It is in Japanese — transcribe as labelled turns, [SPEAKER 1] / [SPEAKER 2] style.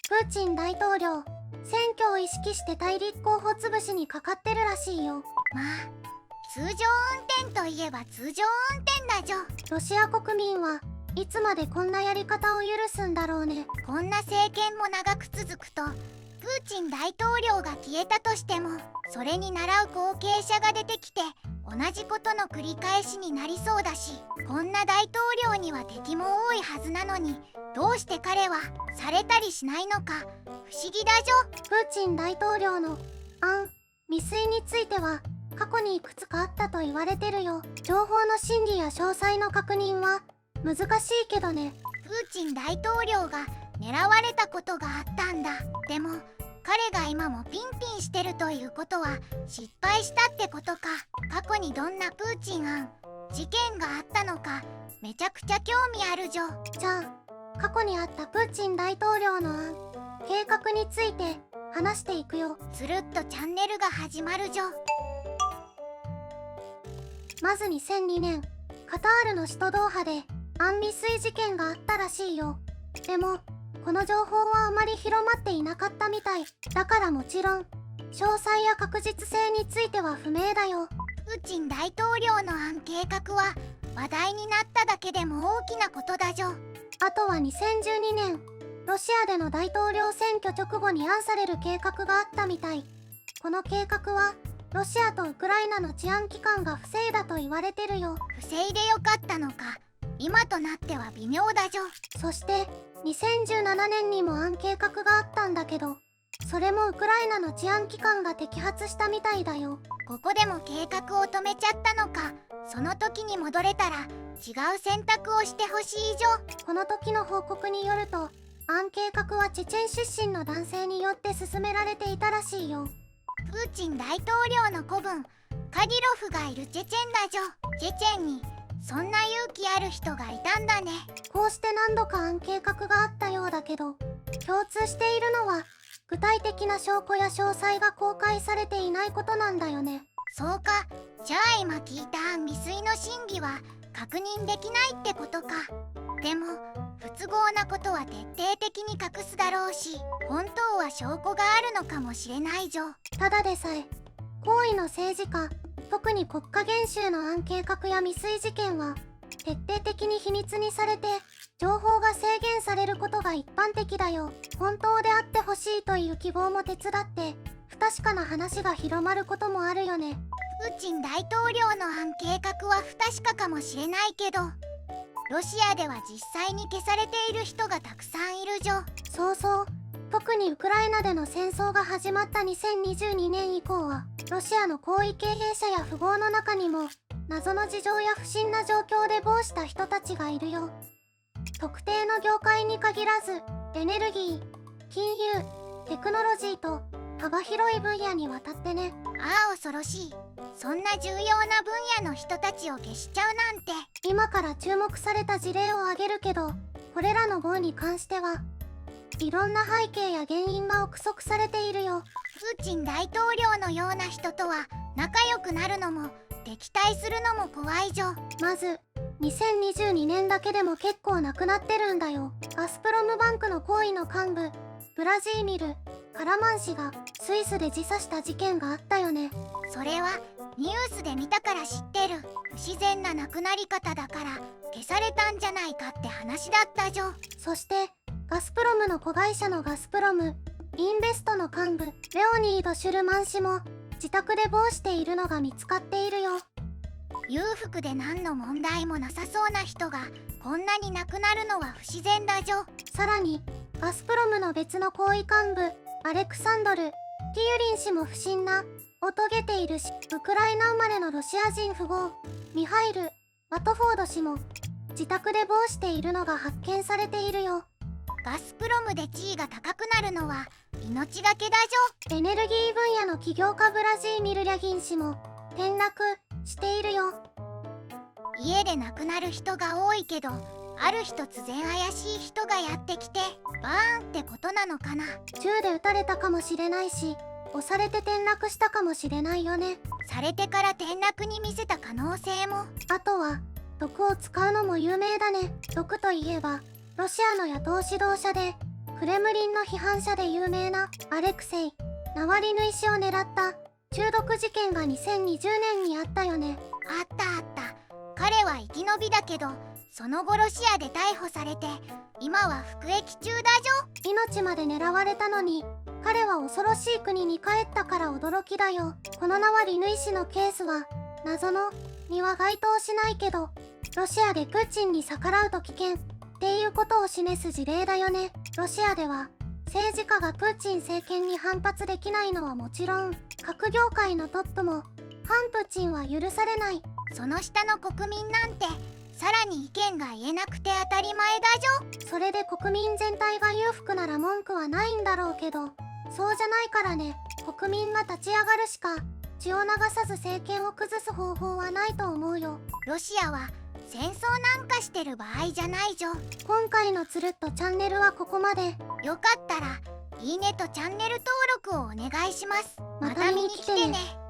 [SPEAKER 1] プーチン大統領、選挙を意識して対立候補潰しにかかってるらしいよ。
[SPEAKER 2] まあ通常運転といえば通常運転だじょ。
[SPEAKER 1] ロシア国民はいつまでこんなやり方を許すんだろうね。
[SPEAKER 2] こんな政権も長く続くと、プーチン大統領が消えたとしてもそれに倣う後継者が出てきて同じことの繰り返しになりそうだし、こんな大統領には敵も多いはずなのに、どうして彼はされたりしないのか不思議だじょ。
[SPEAKER 1] プーチン大統領の未遂については過去にいくつかあったと言われてるよ。情報の真偽や詳細の確認は難しいけどね。
[SPEAKER 2] プーチン大統領が狙われたことがあったんだ。でも彼が今もピンピンしてるということは失敗したってことか。過去にどんなプーチン事件があったのかめちゃくちゃ興味あるじょ。
[SPEAKER 1] じゃあ過去にあったプーチン大統領の計画について話していくよ。
[SPEAKER 2] つるっとチャンネルが始まるじょ。
[SPEAKER 1] まず2002年、カタールの首都ドーハで未遂事件があったらしいよ。でもこの情報はあまり広まっていなかったみたい。だからもちろん詳細や確実性については不明だよ。
[SPEAKER 2] プーチン大統領の計画は話題になっただけでも大きなことだじょ。
[SPEAKER 1] あとは2012年、ロシアでの大統領選挙直後に案される計画があったみたい。この計画はロシアとウクライナの治安機関が防いだと言われてるよ。
[SPEAKER 2] 防いでよかったのか。今となっては微妙だじょ。
[SPEAKER 1] そして2017年にも計画があったんだけど、それもウクライナの治安機関が摘発したみたいだよ。
[SPEAKER 2] ここでも計画を止めちゃったのか。その時に戻れたら違う選択をしてほしいじょ。
[SPEAKER 1] この時の報告によると、計画はチェチェン出身の男性によって進められていたらしいよ。
[SPEAKER 2] プーチン大統領の子分カディロフがいるチェチェンだじょ。チェチェンにそんな勇気ある人がいたんだね。
[SPEAKER 1] こうして何度か計画があったようだけど、共通しているのは具体的な証拠や詳細が公開されていないことなんだよね。
[SPEAKER 2] そうか。じゃあ今聞いた未遂の真偽は確認できないってことか。でも不都合なことは徹底的に隠すだろうし、本当は証拠があるのかもしれないじょ。
[SPEAKER 1] ただでさえ高位の政治家、特に国家元首の計画や未遂事件は徹底的に秘密にされて情報が制限されることが一般的だよ。本当であってほしいという希望も手伝って不確かな話が広まることもあるよね。
[SPEAKER 2] プーチン大統領の計画は不確かかもしれないけど、ロシアでは実際に消されている人がたくさんいるじょ。
[SPEAKER 1] そうそう。特にウクライナでの戦争が始まった2022年以降は、ロシアの高位経営者や富豪の中にも謎の事情や不審な状況で亡した人たちがいるよ。特定の業界に限らず、エネルギー、金融、テクノロジーと幅広い分野にわたってね。
[SPEAKER 2] ああ恐ろしい。そんな重要な分野の人たちを消しちゃうなんて。
[SPEAKER 1] 今から注目された事例を挙げるけど、これらの暴に関してはいろんな背景や原因が憶測されているよ。
[SPEAKER 2] プーチン大統領のような人とは仲良くなるのも敵対するのも怖いじょ。
[SPEAKER 1] まず2022年だけでも結構なくなってるんだよ。ガスプロムバンクの高位の幹部ブラジーミル・カラマン氏がスイスで自殺した事件があったよね。
[SPEAKER 2] それはニュースで見たから知ってる。不自然な亡くなり方だから消されたんじゃないかって話だったじょ。
[SPEAKER 1] そしてガスプロムの子会社のガスプロムインベストの幹部レオニード・シュルマン氏も自宅で亡しているのが見つかっているよ。
[SPEAKER 2] 裕福で何の問題もなさそうな人がこんなに亡くなるのは不自然だじょ。
[SPEAKER 1] さらにガスプロムの別の高位幹部アレクサンドル・ティユリン氏も不審なを遂げているし、ウクライナ生まれのロシア人富豪ミハイル・ワトフォード氏も自宅で亡しているのが発見されているよ。
[SPEAKER 2] ガスプロムで地位が高くなるのは命がけだ
[SPEAKER 1] じょ。エネルギー分野の起業家ブラジーミル・リャギン氏も転落しているよ。
[SPEAKER 2] 家で亡くなる人が多いけど、ある日突然怪しい人がやってきてバーンってことなのかな。
[SPEAKER 1] 銃で撃たれたかもしれないし、押されて転落したかもしれないよね。
[SPEAKER 2] されてから転落に見せた可能性も。
[SPEAKER 1] あとは毒を使うのも有名だね。毒といえばロシアの野党指導者でクレムリンの批判者で有名なアレクセイ・ナワリヌイ氏を狙った中毒事件が2020年にあったよね。
[SPEAKER 2] あったあった。彼は生き延びだけど、その後ロシアで逮捕されて今は服役中だじょ。
[SPEAKER 1] 命まで狙われたのに彼は恐ろしい国に帰ったから驚きだよ。このナワリヌイ氏のケースは謎のには該当しないけど、ロシアでプーチンに逆らうと危険っていうことを示す事例だよね。ロシアでは政治家がプーチン政権に反発できないのはもちろん、各業界のトップも反プーチンは許されない。
[SPEAKER 2] その下の国民なんてさらに意見が言えなくて当たり前だじょ。
[SPEAKER 1] それで国民全体が裕福なら文句はないんだろうけど、そうじゃないからね。国民が立ち上がるしか血を流さず政権を崩す方法はないと思うよ。
[SPEAKER 2] ロシアは戦争なんかしてる場合じゃないじょ。
[SPEAKER 1] 今回のつるっとチャンネルはここまで。
[SPEAKER 2] よかったらいいねとチャンネル登録をお願いします。
[SPEAKER 1] また見に来てね。